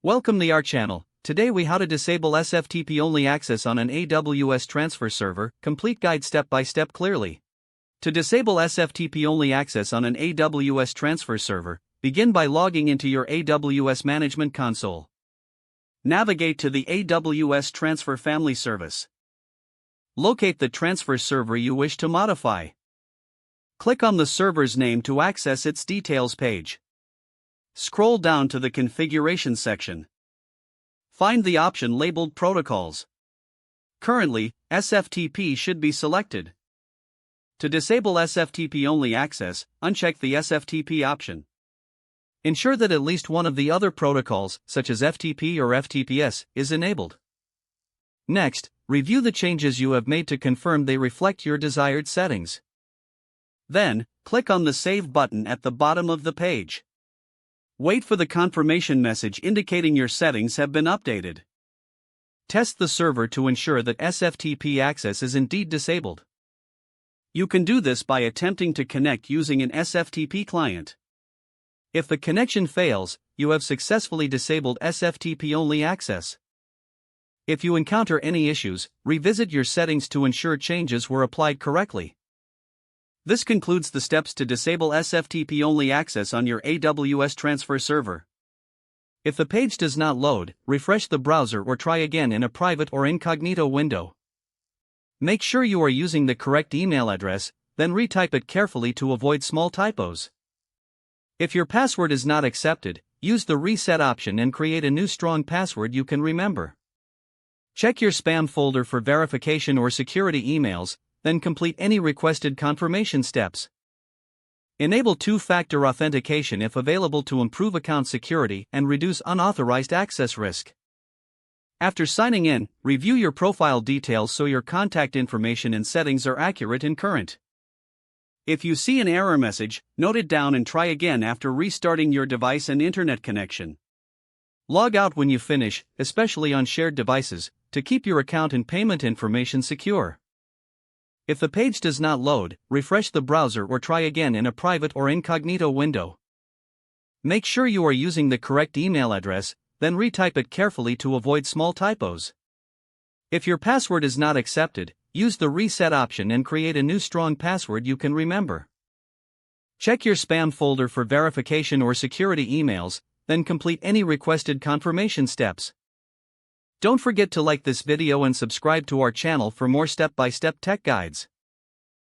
Welcome to our channel. Today we how to disable SFTP-only access on an AWS Transfer Server, complete guide step by step clearly. To disable SFTP-only access on an AWS Transfer Server, begin by logging into your AWS Management Console. Navigate to the AWS Transfer Family Service. Locate the transfer server you wish to modify. Click on the server's name to access its details page. Scroll down to the configuration section. Find the option labeled Protocols. Currently, SFTP should be selected. To disable SFTP-only access, uncheck the SFTP option. Ensure that at least one of the other protocols, such as FTP or FTPS, is enabled. Next, review the changes you have made to confirm they reflect your desired settings. Then, click on the Save button at the bottom of the page. Wait for the confirmation message indicating your settings have been updated. Test the server to ensure that SFTP access is indeed disabled. You can do this by attempting to connect using an SFTP client. If the connection fails, you have successfully disabled SFTP-only access. If you encounter any issues, revisit your settings to ensure changes were applied correctly. This concludes the steps to disable SFTP-only access on your AWS Transfer Server. If the page does not load, refresh the browser or try again in a private or incognito window. Make sure you are using the correct email address, then retype it carefully to avoid small typos. If your password is not accepted, use the reset option and create a new strong password you can remember. Check your spam folder for verification or security emails, then complete any requested confirmation steps. Enable two-factor authentication if available to improve account security and reduce unauthorized access risk. After signing in, review your profile details so your contact information and settings are accurate and current. If you see an error message, note it down and try again after restarting your device and internet connection. Log out when you finish, especially on shared devices, to keep your account and payment information secure. If the page does not load, refresh the browser or try again in a private or incognito window. Make sure you are using the correct email address, then retype it carefully to avoid small typos. If your password is not accepted, use the reset option and create a new strong password you can remember. Check your spam folder for verification or security emails, then complete any requested confirmation steps. Don't forget to like this video and subscribe to our channel for more step-by-step tech guides.